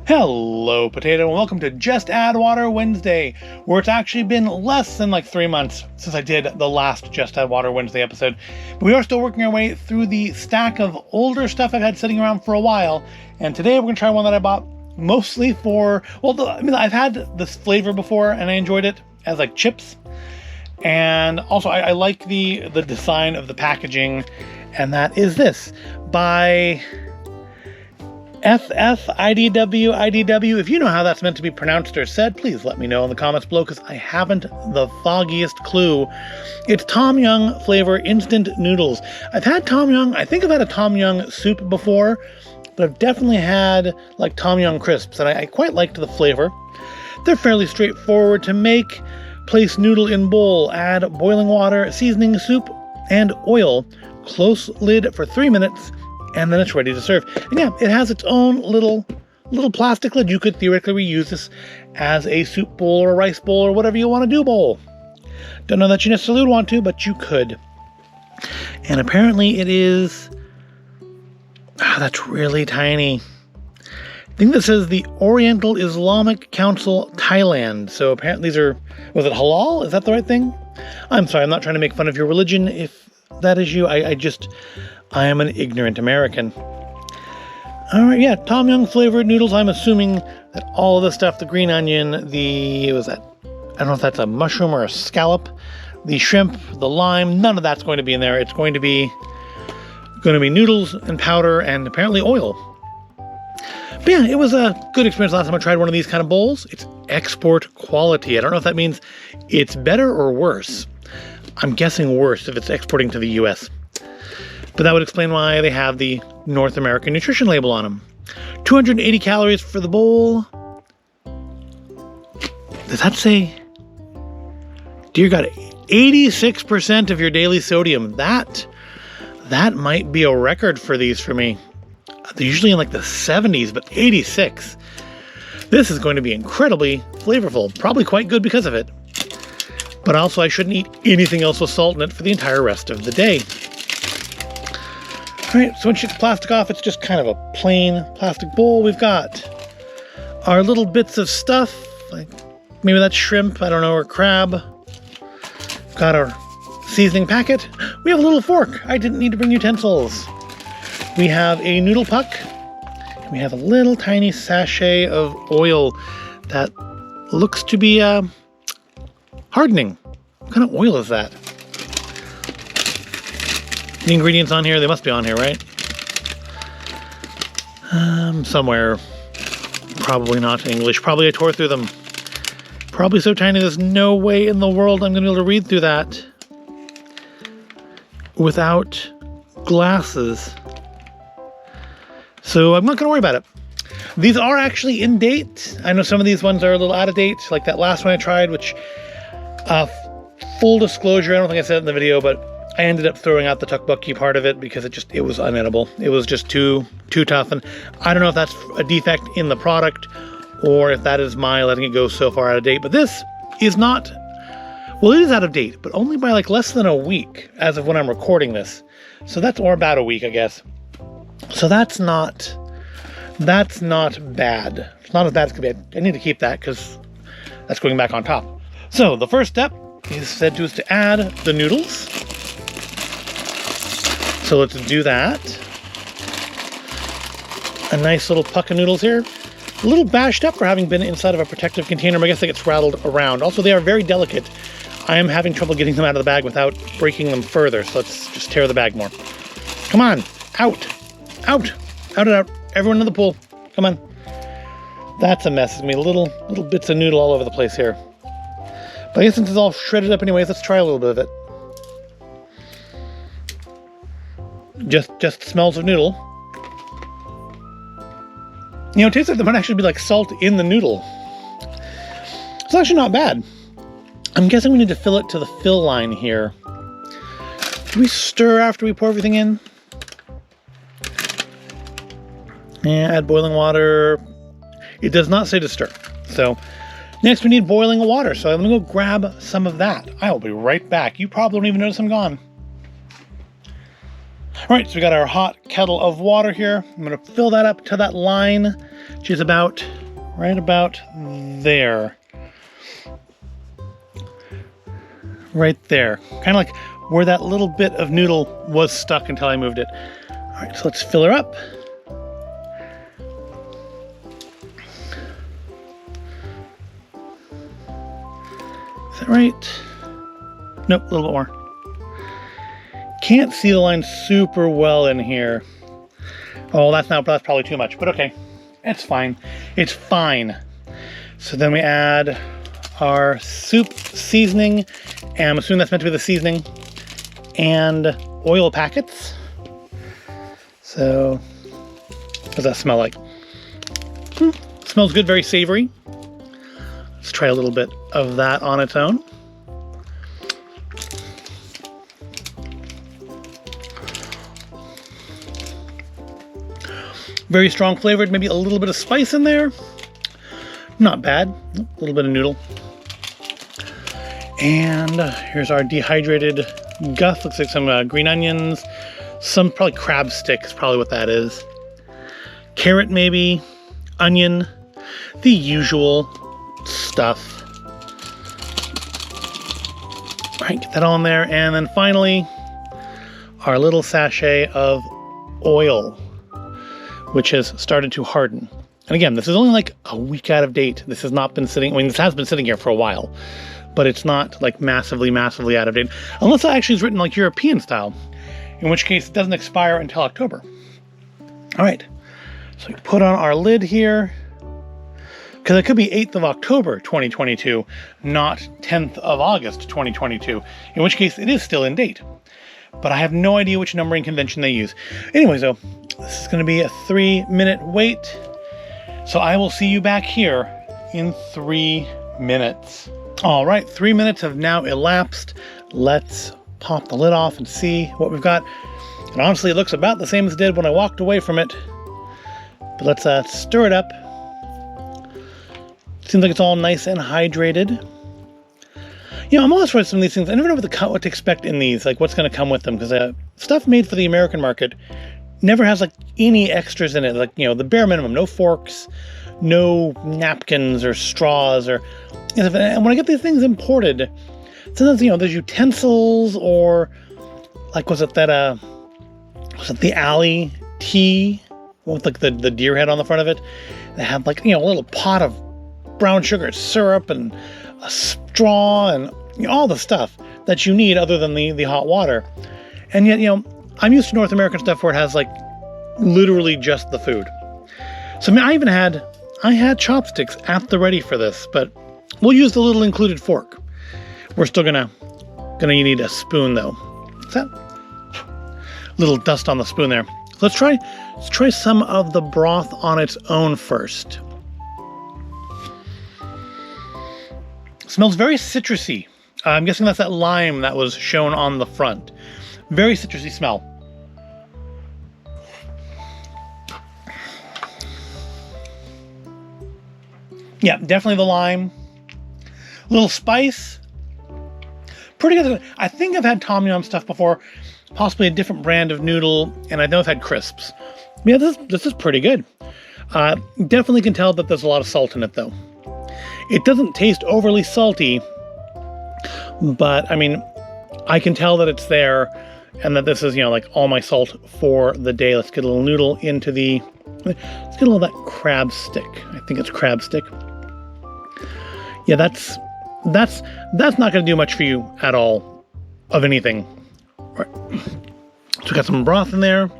Hello, Potato, and welcome to Just Add Water Wednesday, where it's actually been less than 3 months since I did the last Just Add Water Wednesday episode. But we are still working our way through the stack of older stuff I've had sitting around for a while, and today we're going to try one that I bought mostly for, I've had this flavor before, and I enjoyed it as chips, and also I like the design of the packaging, and that is this, by FFIDW. If you know how that's meant to be pronounced or said, please let me know in the comments below, because I haven't the foggiest clue. It's Tom Yum Flavour Instant Noodles. I've had Tom Yum, I think I've had a Tom Yum soup before, but I've definitely had Tom Yum crisps, and I quite liked the flavor. They're fairly straightforward to make. Place noodle in bowl, add boiling water, seasoning, soup, and oil. Close lid for 3 minutes, and then it's ready to serve. And yeah, it has its own little plastic lid. You could theoretically reuse this as a soup bowl or a rice bowl or whatever you want to do bowl. Don't know that you necessarily would want to, but you could. And apparently it is... that's really tiny. I think that says the Oriental Islamic Council, Thailand. So apparently these are... Was it halal? Is that the right thing? I'm sorry, I'm not trying to make fun of your religion if that is you. I am an ignorant American. Alright, yeah, Tom Yum flavored noodles. I'm assuming that all of the stuff, the green onion, I don't know if that's a mushroom or a scallop, the shrimp, the lime, none of that's going to be in there. It's going to be noodles and powder and apparently oil. But yeah, it was a good experience last time I tried one of these kind of bowls. It's export quality. I don't know if that means it's better or worse. I'm guessing worse if it's exporting to the US. But that would explain why they have the North American nutrition label on them. 280 calories for the bowl. Does that say? Dear God, 86% of your daily sodium. That might be a record for these for me. They're usually in the 70s, but 86. This is going to be incredibly flavorful. Probably quite good because of it. But also I shouldn't eat anything else with salt in it for the entire rest of the day. Alright, so once you get the plastic off, it's just kind of a plain plastic bowl. We've got our little bits of stuff, maybe that's shrimp, I don't know, or crab. We've got our seasoning packet. We have a little fork. I didn't need to bring utensils. We have a noodle puck. And we have a little tiny sachet of oil that looks to be hardening. What kind of oil is that? The ingredients on here, they must be on here, right? Somewhere. Probably not in English. Probably I tore through them. Probably so tiny there's no way in the world I'm going to be able to read through that without glasses. So I'm not going to worry about it. These are actually in date. I know some of these ones are a little out of date, like that last one I tried, which, full disclosure, I don't think I said it in the video, but I ended up throwing out the tteokbokki part of it because it was unedible. It was just too tough, and I don't know if that's a defect in the product or if that is my letting it go so far out of date. But this is not, well, it is out of date, but only by less than a week as of when I'm recording this. So that's, or about a week, I guess. So that's not bad. It's not as bad as it could be. I need to keep that because that's going back on top. So the first step is said to us to add the noodles. So let's do that. A nice little puck of noodles here. A little bashed up for having been inside of a protective container, but I guess they get rattled around. Also, they are very delicate. I am having trouble getting them out of the bag without breaking them further, so let's just tear the bag more. Come on, out. Out and out. Everyone in the pool. Come on. That's a mess. It's gonna be little bits of noodle all over the place here. But I guess since it's all shredded up anyways, let's try a little bit of it. Just smells of noodle. It tastes like there might actually be salt in the noodle. It's actually not bad. I'm guessing we need to fill it to the fill line here. Do we stir after we pour everything in? Yeah, add boiling water. It does not say to stir. So next we need boiling water. So I'm gonna go grab some of that. I will be right back. You probably don't even notice I'm gone. All right, so we got our hot kettle of water here. I'm gonna fill that up to that line, which is about right about there. Right there. Kind of like where that little bit of noodle was stuck until I moved it. All right, so let's fill her up. Is that right? Nope, a little bit more. Can't see the line super well in here. Oh, that's probably too much, but okay. It's fine. It's fine. So then we add our soup seasoning, and I'm assuming that's meant to be the seasoning, and oil packets. So, what does that smell like? Smells good, very savory. Let's try a little bit of that on its own. Very strong flavored, maybe a little bit of spice in there. Not bad. A little bit of noodle. And here's our dehydrated guff. Looks like some green onions. Some probably crab stick is probably what that is. Carrot maybe. Onion. The usual stuff. All right, get that on there. And then finally, our little sachet of oil, which has started to harden. And again, this is only like a week out of date. This has not been sitting, I mean, this has been sitting here for a while, but it's not like massively out of date. Unless it actually is written like European style, in which case it doesn't expire until October. All right, so we put on our lid here, because it could be 8th of October, 2022, not 10th of August, 2022, in which case it is still in date. But I have no idea which numbering convention they use. Anyway, so this is going to be a 3-minute wait. So I will see you back here in 3 minutes. All right, 3 minutes have now elapsed. Let's pop the lid off and see what we've got. And honestly, it looks about the same as it did when I walked away from it. But let's stir it up. Seems like it's all nice and hydrated. You know, I'm always for some of these things. I never know what to expect in these, like what's going to come with them, because stuff made for the American market never has like any extras in it, like, you know, the bare minimum. No forks, no napkins or straws, or, and when I get these things imported, sometimes, you know, there's utensils, or like, was it the alley tea with like the deer head on the front of it? They have like, you know, a little pot of brown sugar syrup and a straw and, you know, all the stuff that you need other than the hot water. And yet, you know, I'm used to North American stuff where it has like literally just the food. So I mean, I had chopsticks at the ready for this, but we'll use the little included fork. We're still gonna need a spoon though. Is that little dust on the spoon there? Let's try some of the broth on its own first. Smells very citrusy. I'm guessing that's that lime that was shown on the front. Very citrusy smell. Yeah, definitely the lime. A little spice. Pretty good. I think I've had Tom Yum stuff before, possibly a different brand of noodle, and I know I've had crisps. Yeah, this is pretty good. Definitely can tell that there's a lot of salt in it though. It doesn't taste overly salty, but I mean, I can tell that it's there, and that this is, you know, like all my salt for the day. Let's get a little noodle into let's get a little of that crab stick. I think it's crab stick. Yeah, that's not going to do much for you at all, of anything. All right. So we got some broth in there.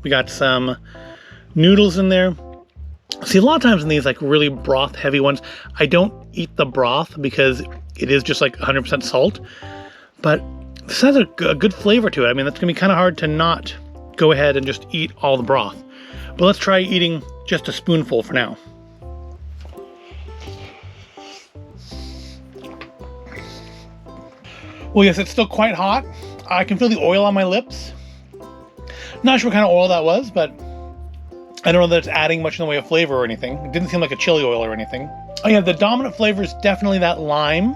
We got some noodles in there. See, a lot of times in these like really broth heavy ones, I don't eat the broth because it is just like 100% salt. But this has a good flavor to it. I mean, that's going to be kind of hard to not go ahead and just eat all the broth. But let's try eating just a spoonful for now. Well, yes, it's still quite hot. I can feel the oil on my lips. Not sure what kind of oil that was, but I don't know that it's adding much in the way of flavor or anything. It didn't seem like a chili oil or anything. Oh yeah, the dominant flavor is definitely that lime,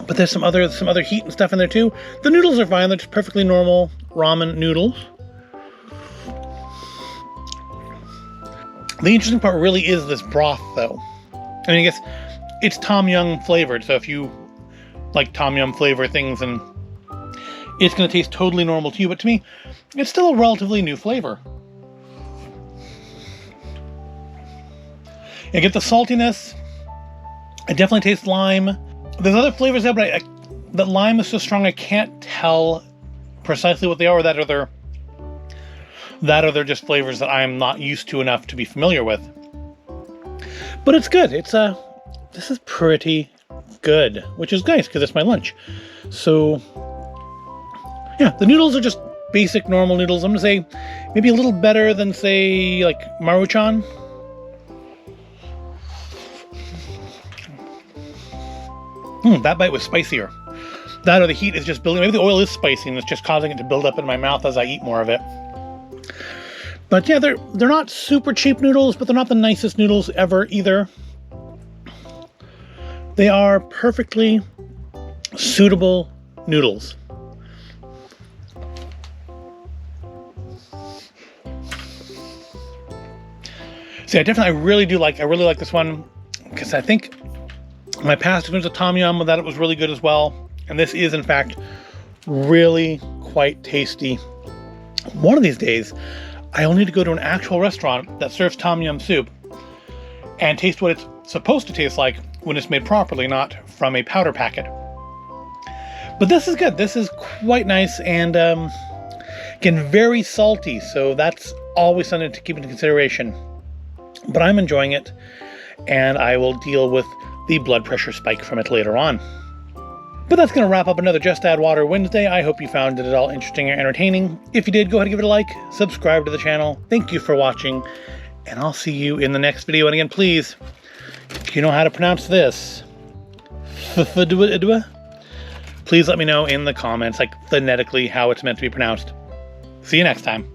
but there's some other heat and stuff in there too. The noodles are fine. They're just perfectly normal ramen noodles. The interesting part really is this broth though. I mean, I guess it's Tom Yum flavored, so if you like Tom Yum flavor things, and it's going to taste totally normal to you, but to me, it's still a relatively new flavor. I get the saltiness. I definitely taste lime. There's other flavors there, but the lime is so strong I can't tell precisely what they are, or that or they're just flavors that I'm not used to enough to be familiar with. But it's good. This is pretty good, which is nice because it's my lunch. So yeah, the noodles are just basic normal noodles. I'm gonna say maybe a little better than, say, like Maruchan. That bite was spicier. That or the heat is just building. Maybe the oil is spicy and it's just causing it to build up in my mouth as I eat more of it. But yeah, they're not super cheap noodles, but they're not the nicest noodles ever either. They are perfectly suitable noodles. See, I really like this one, because I think my past experience with Tom Yum, that it was really good as well. And this is, in fact, really quite tasty. One of these days, I'll need to go to an actual restaurant that serves Tom Yum soup and taste what it's supposed to taste like when it's made properly, not from a powder packet. But this is good. This is quite nice, and again, very salty, so that's always something to keep into consideration. But I'm enjoying it, and I will deal with the blood pressure spike from it later on. But that's going to wrap up another Just Add Water Wednesday. I hope you found it at all interesting or entertaining. If you did, go ahead and give it a like, subscribe to the channel. Thank you for watching, and I'll see you in the next video. And again, please, if you know how to pronounce this, please let me know in the comments, like phonetically, how it's meant to be pronounced. See you next time.